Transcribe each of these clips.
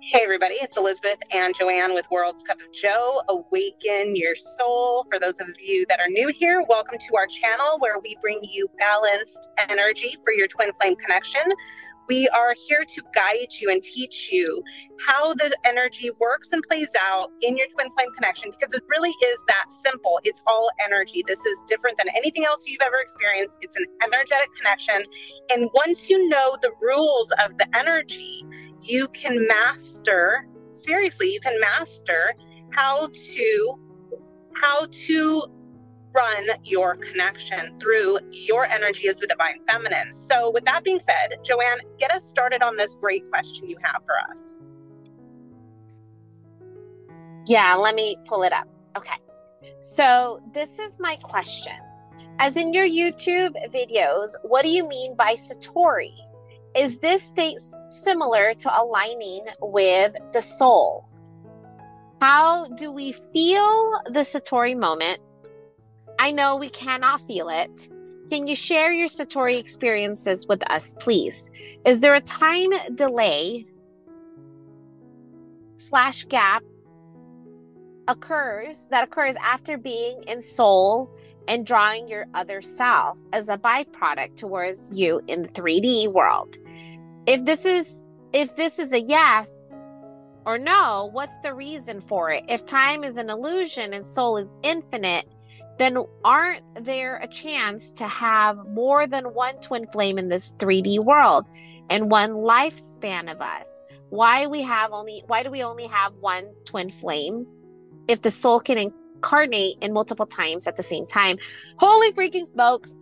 Hey everybody, it's Elizabeth and Joanne with World's Cup of Joe. Awaken your soul. For those of you that are new here, welcome to our channel where we bring you balanced energy for your twin flame connection. We are here to guide you and teach you how the energy works and plays out in your twin flame connection, because it really is that simple. It's all energy. This is different than anything else you've ever experienced. It's an energetic connection. And once you know the rules of the energy, you can master, seriously, you can master how to run your connection through your energy as the divine feminine. So with that being said, Joanne, get us started on this great question you have for us. Yeah, let me pull it up. Okay. So this is my question. As in your YouTube videos, what do you mean by Satori? Is this state similar to aligning with the soul? How do we feel the Satori moment? I know we cannot feel it. Can you share your Satori experiences with us, please? Is there a time delay / gap occurs after being in soul and drawing your other self as a byproduct towards you in the 3D world? If this is a yes or no, what's the reason for it? If time is an illusion and soul is infinite, then aren't there a chance to have more than one twin flame in this 3D world and one lifespan of us? Why do we only have one twin flame if the soul can incarnate in multiple times at the same time? Holy freaking smokes.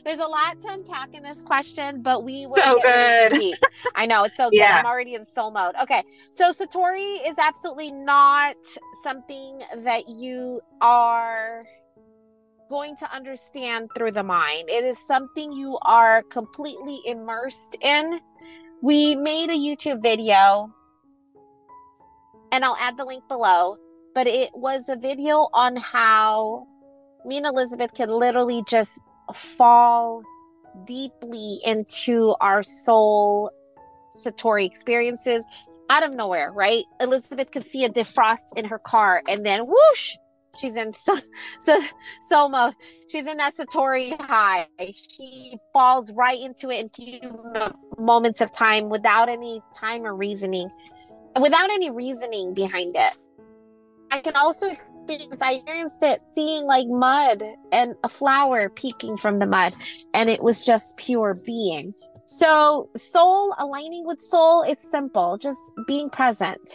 There's a lot to unpack in this question, but we will So get good. really deep. I know, it's so good. Yeah. I'm already in soul mode. Okay, so Satori is absolutely not something that you are going to understand through the mind. It is something you are completely immersed in. We made a YouTube video, and I'll add the link below, but it was a video on how me and Elizabeth can literally just fall deeply into our soul Satori experiences out of nowhere, right? Elizabeth could see a defrost in her car, and then whoosh, she's in soul mode. She's in that Satori high. She falls right into it in few moments of time without any time or reasoning, without any reasoning behind it. I can also experience it seeing like mud and a flower peeking from the mud, and it was just pure being. So soul, aligning with soul, it's simple, just being present.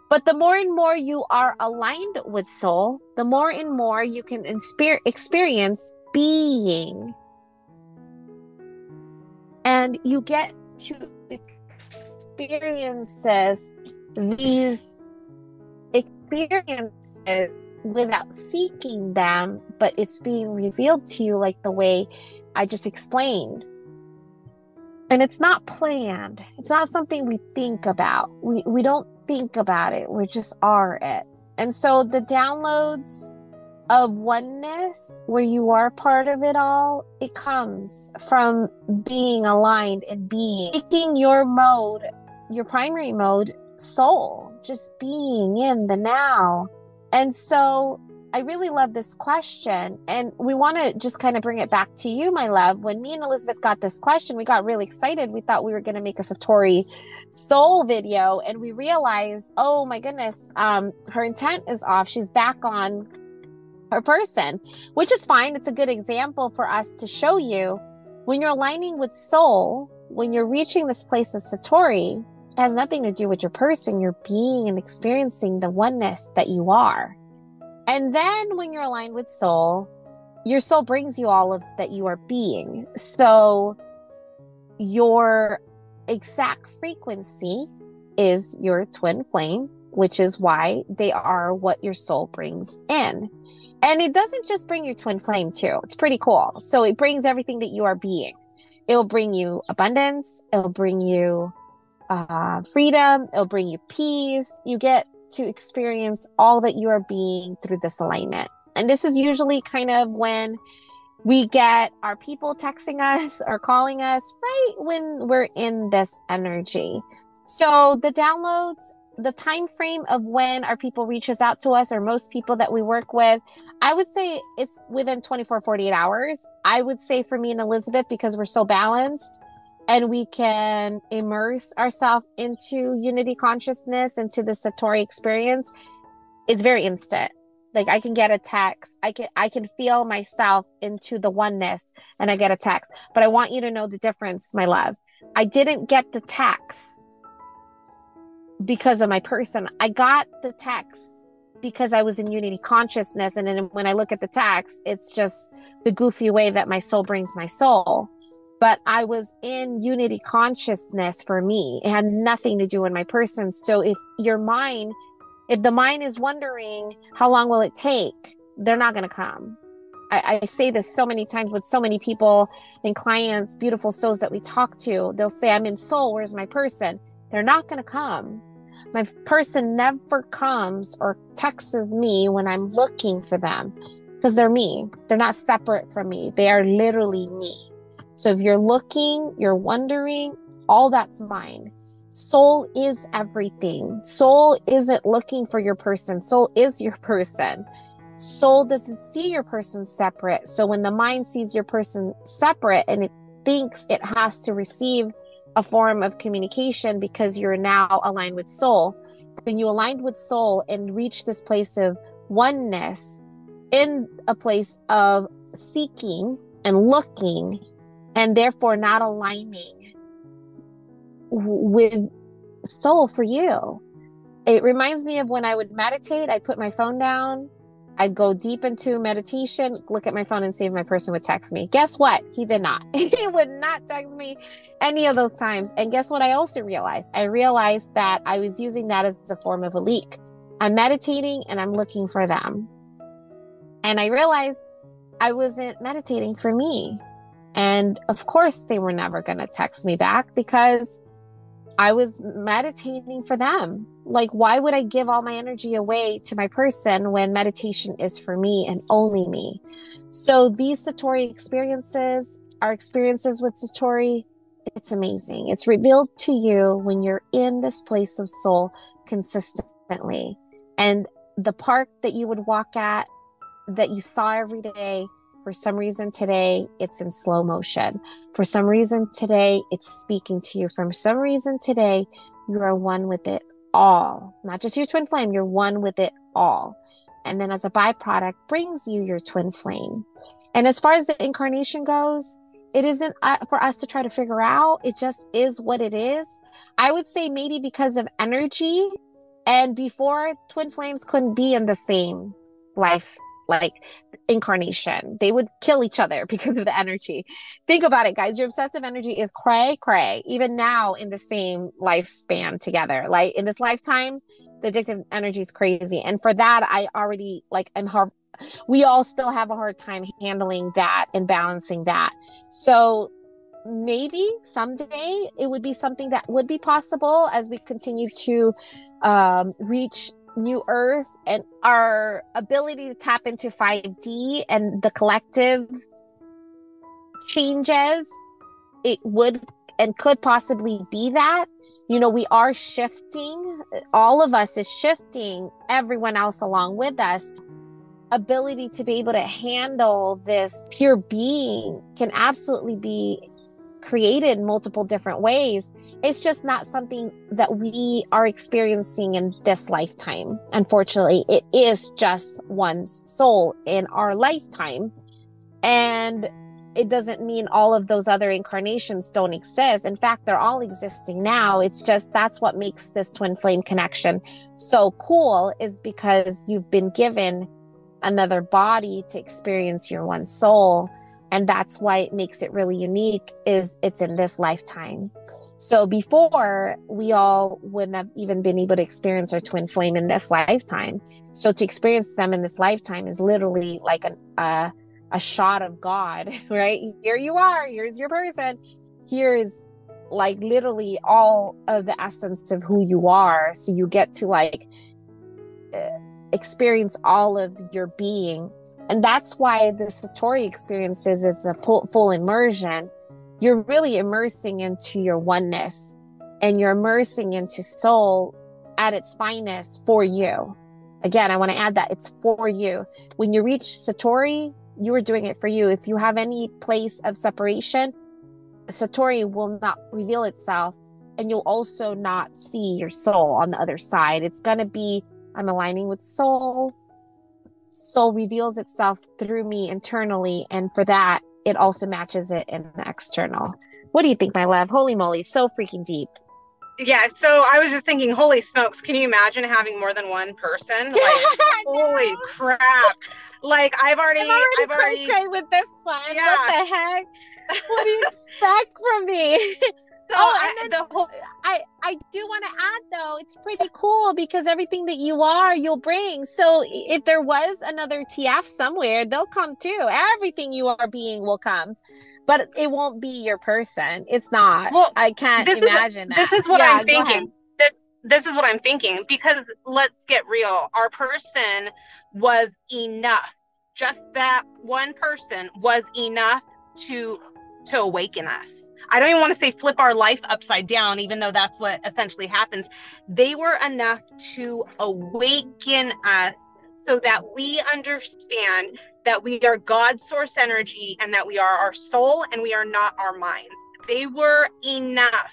But the more and more you are aligned with soul, the more and more you can experience being. And you get to experiences these experiences without seeking them, but it's being revealed to you like the way I just explained. And it's not planned. It's not something we think about. We don't think about it. We just are it. And so the downloads of oneness, where you are part of it all, it comes from being aligned and making your mode, your primary mode, soul, just being in the now. And so I really love this question, and we want to just kind of bring it back to you, my love. When me and Elizabeth got this question, we got really excited. We thought we were going to make a Satori soul video, and we realized, oh my goodness, her intent is off. She's back on her person, which is fine. It's a good example for us to show you when you're aligning with soul, when you're reaching this place of Satori, it has nothing to do with your person. You're being and experiencing the oneness that you are. And then when you're aligned with soul, your soul brings you all of that you are being. So your exact frequency is your twin flame, which is why they are what your soul brings in. And it doesn't just bring your twin flame too. It's pretty cool. So it brings everything that you are being. It'll bring you abundance. It'll bring you freedom. It'll bring you peace. You get to experience all that you are being through this alignment. And this is usually kind of when we get our people texting us or calling us right when we're in this energy. So the downloads the time frame of when our people reaches out to us, or most people that we work with, I would say it's within 24, 48 hours. I would say for me and Elizabeth, because we're so balanced and we can immerse ourselves into unity consciousness, into the Satori experience, it's very instant. Like I can get a text. I can feel myself into the oneness and I get a text. But I want you to know the difference, my love. I didn't get the text because of my person. I got the text because I was in unity consciousness. And then when I look at the text, it's just the goofy way that my soul brings my soul. But I was in unity consciousness for me. It had nothing to do with my person. So if the mind is wondering how long will it take, they're not going to come. I say this so many times with so many people and clients, beautiful souls that we talk to. They'll say, I'm in soul. Where's my person? They're not going to come. My person never comes or texts me when I'm looking for them because they're me. They're not separate from me. They are literally me. So if you're looking, you're wondering, all that's mine. Soul is everything. Soul isn't looking for your person. Soul is your person. Soul doesn't see your person separate. So when the mind sees your person separate and it thinks it has to receive a form of communication because you're now aligned with soul, when you aligned with soul and reach this place of oneness in a place of seeking and looking and therefore not aligning with soul for you. It reminds me of when I would meditate. I'd put my phone down. I'd go deep into meditation, look at my phone and see if my person would text me. Guess what? He did not. He would not text me any of those times. And guess what I also realized? I realized that I was using that as a form of a leak. I'm meditating and I'm looking for them. And I realized I wasn't meditating for me. And of course, they were never going to text me back because I was meditating for them. Like, why would I give all my energy away to my person when meditation is for me and only me? So these Satori experiences, our experiences with Satori, it's amazing. It's revealed to you when you're in this place of soul consistently. And the park that you would walk at, that you saw every day, for some reason today, it's in slow motion. For some reason today, it's speaking to you. For some reason today, you are one with it all. Not just your twin flame, you're one with it all. And then as a byproduct, brings you your twin flame. And as far as the incarnation goes, it isn't for us to try to figure out. It just is what it is. I would say maybe because of energy. And before, twin flames couldn't be in the same life, like incarnation. They would kill each other because of the energy. Think about it, guys. Your obsessive energy is cray cray, even now in the same lifespan together. Like in this lifetime, the addictive energy is crazy. And for that, I already we all still have a hard time handling that and balancing that. So maybe someday it would be something that would be possible as we continue to reach new earth and our ability to tap into 5D and the collective changes. It would and could possibly be that, we are shifting. All of us is shifting, everyone else along with us. Ability to be able to handle this pure being can absolutely be created in multiple different ways. It's just not something that we are experiencing in this lifetime. Unfortunately, it is just one soul in our lifetime. And it doesn't mean all of those other incarnations don't exist. In fact, they're all existing now. It's just that's what makes this twin flame connection so cool, is because you've been given another body to experience your one soul. And that's why it makes it really unique, is it's in this lifetime. So before, we all wouldn't have even been able to experience our twin flame in this lifetime. So to experience them in this lifetime is literally like a shot of God, right? Here you are. Here's your person. Here's like literally all of the essence of who you are. So you get to experience all of your being. And that's why the Satori experiences is a full immersion. You're really immersing into your oneness, and you're immersing into soul at its finest for you. Again, I want to add that it's for you. When you reach Satori, you are doing it for you. If you have any place of separation, Satori will not reveal itself, and you'll also not see your soul on the other side. It's going to be, I'm aligning with soul. Soul reveals itself through me internally, and for that, it also matches it in the external. What do you think, my love? Holy moly, so freaking deep. Yeah, so I was just thinking, holy smokes, can you imagine having more than one person? Like, holy crap. Like, I've already cray with this one. Yeah. What the heck? What do you expect from me? So I do want to add, though, it's pretty cool because everything that you are, you'll bring. So if there was another TF somewhere, they'll come too. Everything you are being will come. But it won't be your person. It's not. Well, I can't imagine that. This is what I'm thinking. This is what I'm thinking, because let's get real. Our person was enough. Just that one person was enough to awaken us. I don't even want to say flip our life upside down, even though that's what essentially happens. They were enough to awaken us so that we understand that we are God's source energy and that we are our soul and we are not our minds. They were enough.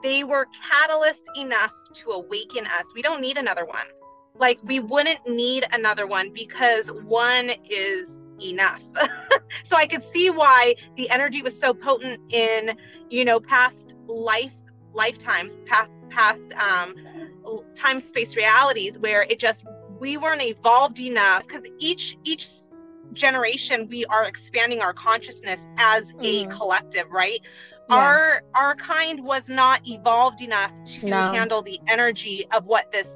They were catalyst enough to awaken us. We don't need another one. Like, we wouldn't need another one because one is enough. So I could see why the energy was so potent in, past lifetimes, past time space realities, where we weren't evolved enough, because each generation we are expanding our consciousness as a collective, right? Yeah. Our kind was not evolved enough to handle the energy of what this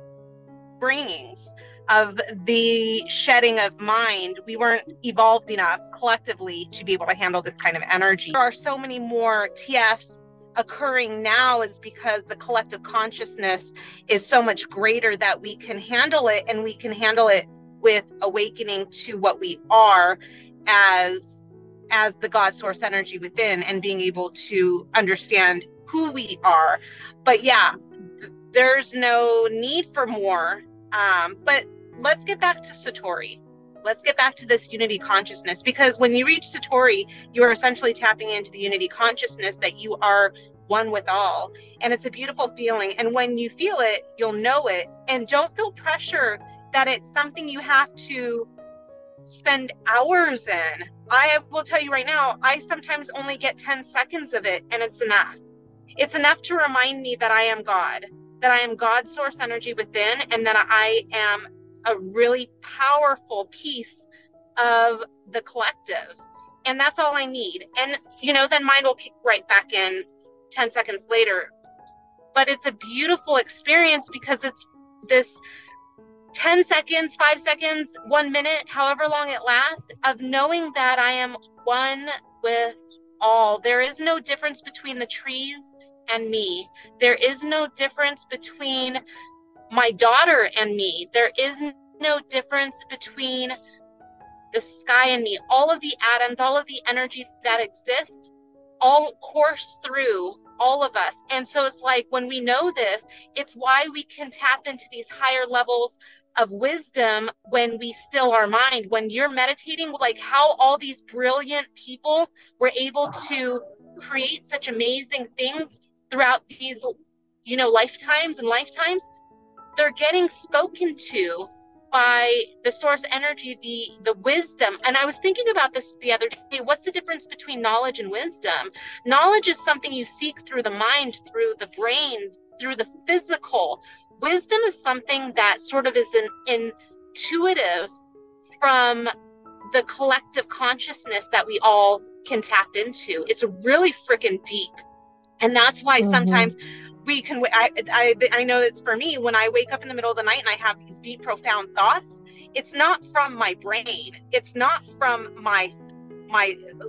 brings, of the shedding of mind. We weren't evolved enough collectively to be able to handle this kind of energy. There are so many more TFs occurring now is because the collective consciousness is so much greater that we can handle it, and we can handle it with awakening to what we are as the God source energy within, and being able to understand who we are. But yeah, there's no need for more. But let's get back to Satori. Let's get back to this unity consciousness, because when you reach Satori, you are essentially tapping into the unity consciousness that you are one with all. And it's a beautiful feeling. And when you feel it, you'll know it. And don't feel pressure that it's something you have to spend hours in. I will tell you right now, I sometimes only get 10 seconds of it, and it's enough. It's enough to remind me that I am God, that I am God's source energy within, and that I am a really powerful piece of the collective. And that's all I need. And, then mind will kick right back in 10 seconds later. But it's a beautiful experience, because it's this 10 seconds, 5 seconds, 1 minute, however long it lasts, of knowing that I am one with all. There is no difference between the trees and me. There is no difference between my daughter and me. There is no difference between the sky and me. All of the atoms, all of the energy that exists, all course through all of us. And so it's like, when we know this, it's why we can tap into these higher levels of wisdom when we still our mind. When you're meditating, like how all these brilliant people were able to create such amazing things throughout these, lifetimes and lifetimes, they're getting spoken to by the source energy, the wisdom. And I was thinking about this the other day. What's the difference between knowledge and wisdom? Knowledge is something you seek through the mind, through the brain, through the physical. Wisdom is something that sort of is intuitive from the collective consciousness that we all can tap into. It's really freaking deep. And that's why sometimes we can, I know it's for me, when I wake up in the middle of the night and I have these deep, profound thoughts, it's not from my brain. It's not from my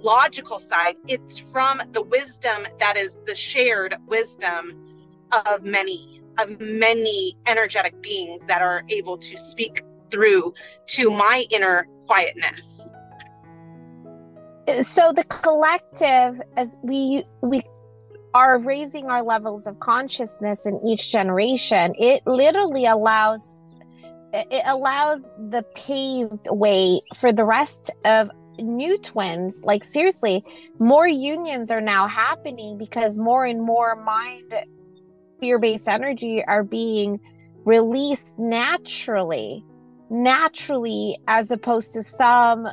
logical side. It's from the wisdom that is the shared wisdom of many energetic beings that are able to speak through to my inner quietness. So the collective, as we are raising our levels of consciousness in each generation, it literally allows the paved way for the rest of new twins. Like seriously, more unions are now happening because more and more mind fear-based energy are being released naturally, as opposed to some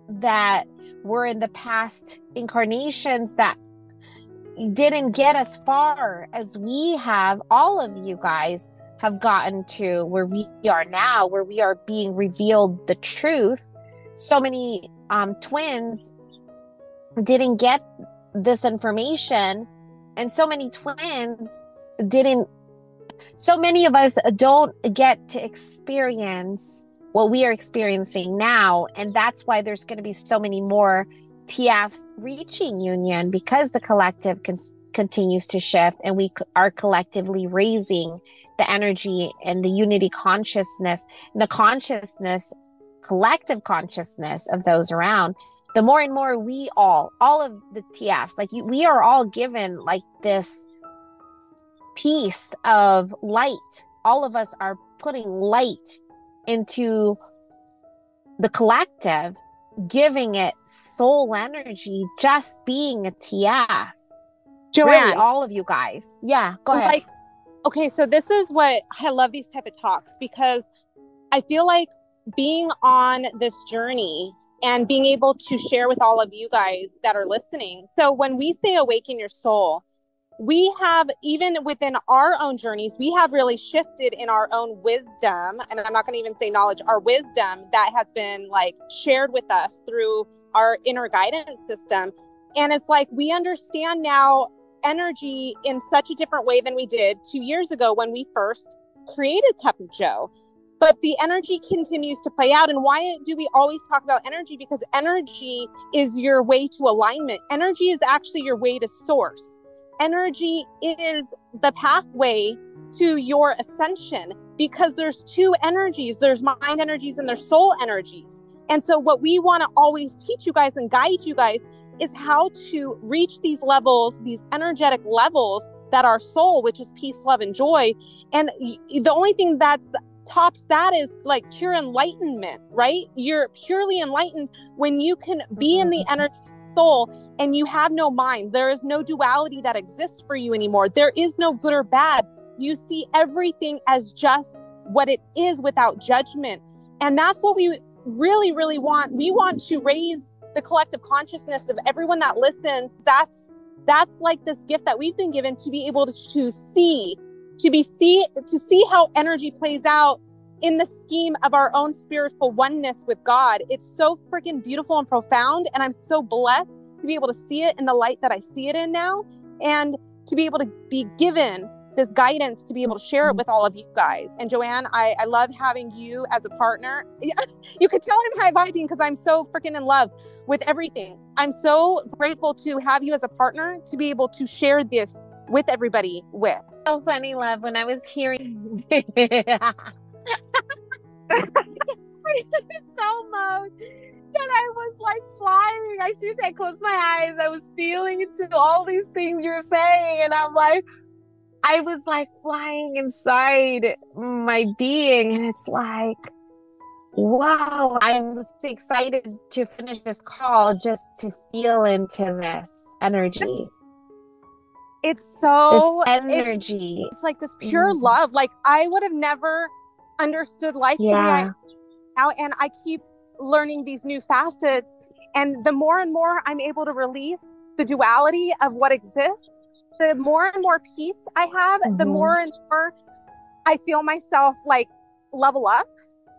that were in the past incarnations that didn't get as far as we have. All of you guys have gotten to where we are now, where we are being revealed the truth. So many twins didn't get this information, and so many twins didn't. So many of us don't get to experience what we are experiencing now, and that's why there's going to be so many more TFs reaching union, because the collective continues to shift, and we are collectively raising the energy and the unity consciousness, and the consciousness, collective consciousness of those around. The more and more we all of the TFs, like we are all given like this piece of light. All of us are putting light into the collective, giving it soul energy, just being a TF. Joanne, really, all of you guys. Yeah, go ahead. Like, okay, so this is what I love, these type of talks, because I feel like being on this journey and being able to share with all of you guys that are listening. So when we say awaken your soul, we have, even within our own journeys, we have really shifted in our own wisdom. And I'm not going to even say knowledge, our wisdom that has been like shared with us through our inner guidance system. And it's like, we understand now energy in such a different way than we did 2 years ago when we first created Cup of Joe. But the energy continues to play out. And why do we always talk about energy? Because energy is your way to alignment. Energy is actually your way to source. Energy is the pathway to your ascension, because there's two energies. There's mind energies and there's soul energies. And so what we want to always teach you guys and guide you guys is how to reach these levels, these energetic levels that are soul, which is peace, love, and joy. And the only thing that tops that is like pure enlightenment, right? You're purely enlightened when you can be in the energy of soul and you have no mind. There is no duality that exists for you anymore. There is no good or bad. You see everything as just what it is without judgment. And that's what we really, really want. We want to raise the collective consciousness of everyone that listens. That's like this gift that we've been given, to be able to see how energy plays out in the scheme of our own spiritual oneness with God. It's so freaking beautiful and profound. And I'm so blessed to be able to see it in the light that I see it in now, and to be able to be given this guidance to be able to share it with all of you guys. And Joanne, I love having you as a partner. You could tell I'm high vibing because I'm so freaking in love with everything. I'm so grateful to have you as a partner, to be able to share this with everybody with. So funny, love, when I was hearing so much that I was like flying. I seriously, I closed my eyes. I was feeling into all these things you're saying, and I was like flying inside my being, and it's like, wow, I was excited to finish this call just to feel into this energy. It's so this energy. It's like this pure love. Like, I would have never understood life the way I am now, and I keep learning these new facets. And the more and more I'm able to release the duality of what exists, the more and more peace I have, the more and more I feel myself like level up.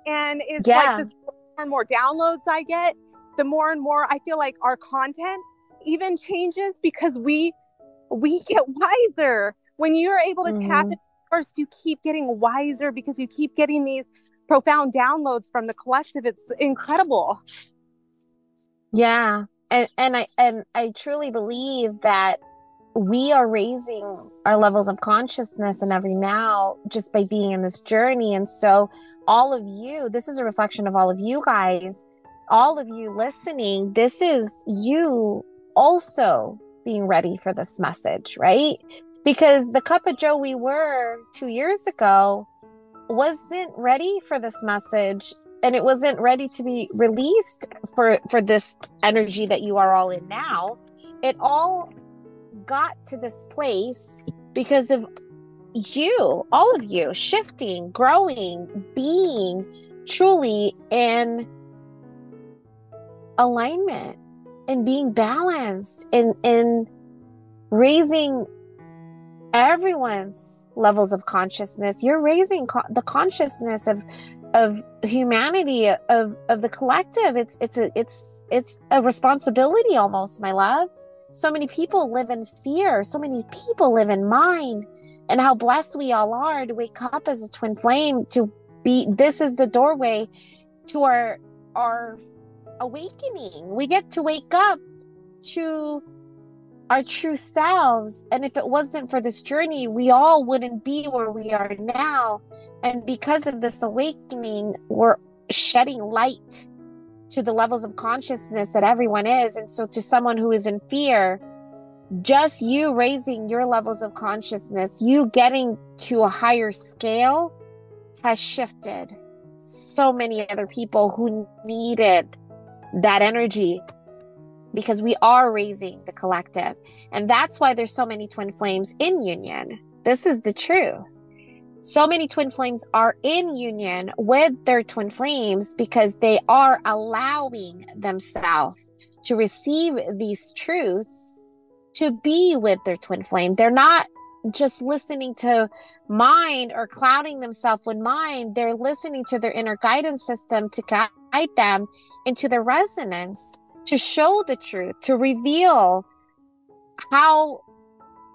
And it's like this more and more downloads I get, the more and more I feel like our content even changes, because we get wiser. When you're able to tap into first, you keep getting wiser, because you keep getting these profound downloads from the collective. It's incredible. Yeah. And I truly believe that we are raising our levels of consciousness and every now, just by being in this journey. And so all of you, this is a reflection of all of you guys, all of you listening. This is you also being ready for this message, right? Because the cup of Joe we were 2 years ago wasn't ready for this message, and it wasn't ready to be released for this energy that you are all in now. It all got to this place because of you, all of you, shifting, growing, being truly in alignment and being balanced and raising everyone's levels of consciousness. You're raising the consciousness of humanity, of the collective. It's a responsibility almost, my love. So many people live in fear. So many people live in mind. And how blessed we all are to wake up as a twin flame, to be, this is the doorway to our awakening. We get to wake up to our true selves. And if it wasn't for this journey, we all wouldn't be where we are now. And because of this awakening, we're shedding light to the levels of consciousness that everyone is. And so to someone who is in fear, just you raising your levels of consciousness, you getting to a higher scale, has shifted so many other people who needed that energy, because we are raising the collective. And that's why there's so many twin flames in union. This is the truth. So many twin flames are in union with their twin flames because they are allowing themselves to receive these truths, to be with their twin flame. They're not just listening to mind or clouding themselves with mind. They're listening to their inner guidance system to guide them into their resonance, to show the truth, to reveal how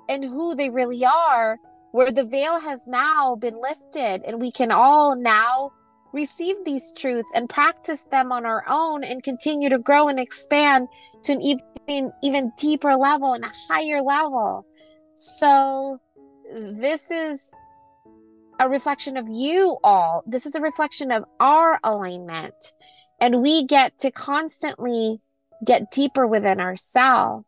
and who they really are, where the veil has now been lifted, and we can all now receive these truths and practice them on our own and continue to grow and expand to an even deeper level and a higher level. So this is a reflection of you all. This is a reflection of our alignment, and we get to constantly get deeper within ourselves.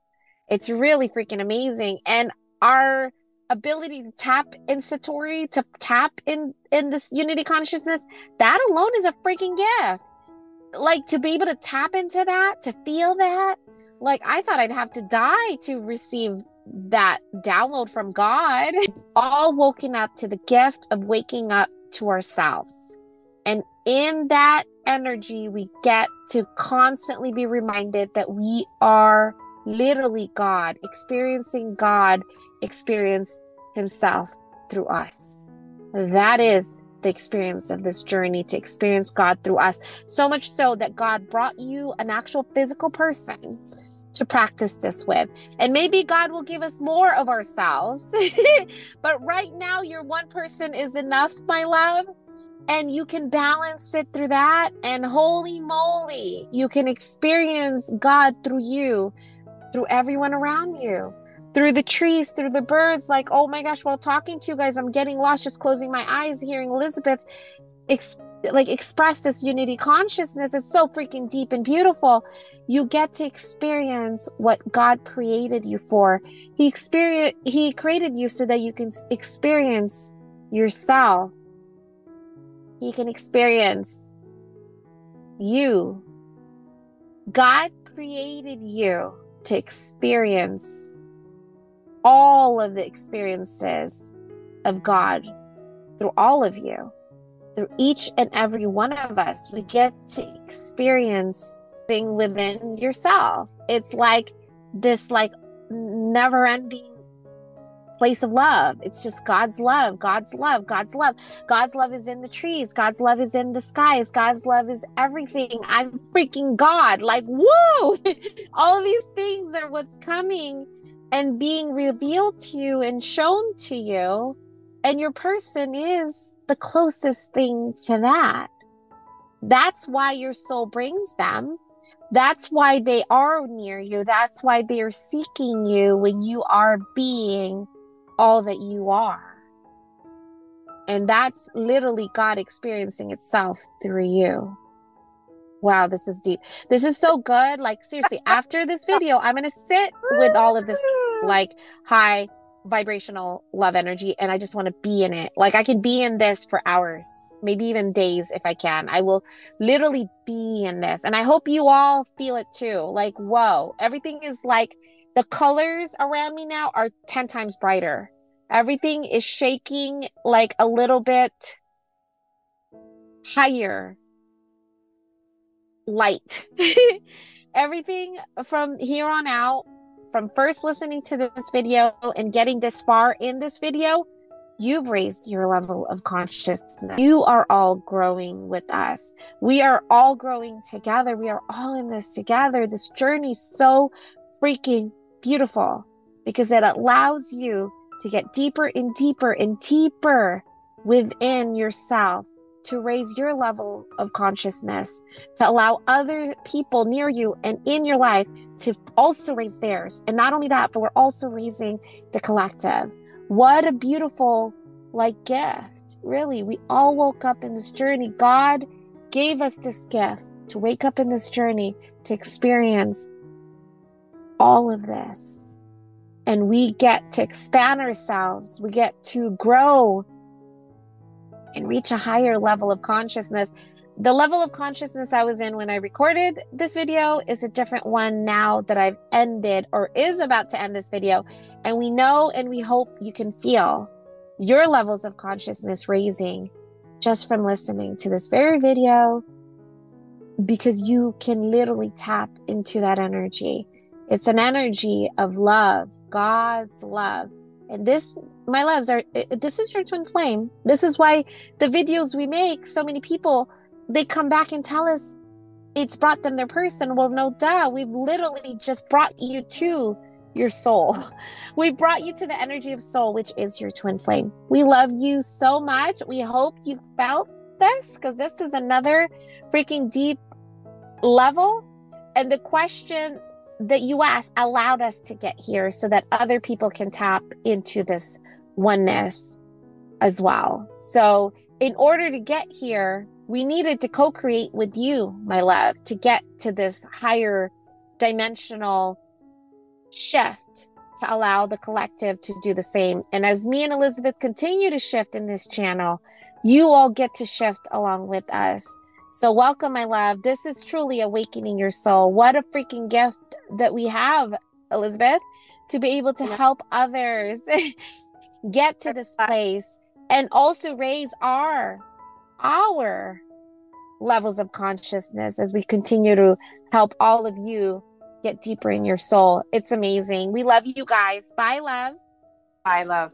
It's really freaking amazing. And our ability to tap in Satori, to tap in this unity consciousness, that alone is a freaking gift. Like, to be able to tap into that, to feel that, like, I thought I'd have to die to receive that download from God. All woken up to the gift of waking up to ourselves. And in that energy, we get to constantly be reminded that we are literally God, experiencing God experience himself through us. That is the experience of this journey, to experience God through us. So much so that God brought you an actual physical person to practice this with. And maybe God will give us more of ourselves. But right now, your one person is enough, my love. And you can balance it through that. And holy moly, you can experience God through you, through everyone around you, through the trees, through the birds. Like, oh my gosh, while talking to you guys, I'm getting lost just closing my eyes, hearing Elizabeth express this unity consciousness. It's so freaking deep and beautiful. You get to experience what God created you for. He created you so that you can experience yourself. He can experience you. God created you to experience all of the experiences of God through all of you, through each and every one of us. We get to experience things within yourself. It's like this never-ending place of love. It's just God's love, God's love, God's love. God's love is in the trees. God's love is in the skies. God's love is everything. I'm freaking God. Like, woo! All of these things are what's coming and being revealed to you and shown to you. And your person is the closest thing to that. That's why your soul brings them. That's why they are near you. That's why they are seeking you when you are being all that you are. And that's literally God experiencing itself through you. Wow, this is deep. This is so good. Like, seriously, after this video, I'm going to sit with all of this, like, high vibrational love energy, and I just want to be in it. Like, I can be in this for hours, maybe even days if I can. I will literally be in this. And I hope you all feel it too. Like, whoa, everything is like, the colors around me now are 10 times brighter. Everything is shaking like a little bit higher light. Everything from here on out, from first listening to this video and getting this far in this video, you've raised your level of consciousness. You are all growing with us. We are all growing together. We are all in this together. This journey is so freaking beautiful because it allows you to get deeper and deeper and deeper within yourself, to raise your level of consciousness, to allow other people near you and in your life to also raise theirs. And not only that, but we're also raising the collective. What a beautiful, like, gift. Really, we all woke up in this journey. God gave us this gift to wake up in this journey, to experience all of this. And we get to expand ourselves. We get to grow and reach a higher level of consciousness. The level of consciousness I was in when I recorded this video is a different one now that I've ended or is about to end this video. And we know and we hope you can feel your levels of consciousness raising just from listening to this very video, because you can literally tap into that energy. It's an energy of love, God's love. And this, my loves, this is your twin flame. This is why the videos we make, so many people, they come back and tell us it's brought them their person. Well, no duh. We've literally just brought you to your soul. We brought you to the energy of soul, which is your twin flame. We love you so much. We hope you felt this, because this is another freaking deep level. And the question that you asked allowed us to get here so that other people can tap into this oneness as well. So in order to get here, we needed to co-create with you, my love, to get to this higher dimensional shift, to allow the collective to do the same. And as me and Elizabeth continue to shift in this channel, you all get to shift along with us. So welcome, my love. This is truly awakening your soul. What a freaking gift that we have, Elizabeth, to be able to help others get to this place and also raise our levels of consciousness as we continue to help all of you get deeper in your soul. It's amazing. We love you guys. Bye, love. Bye, love.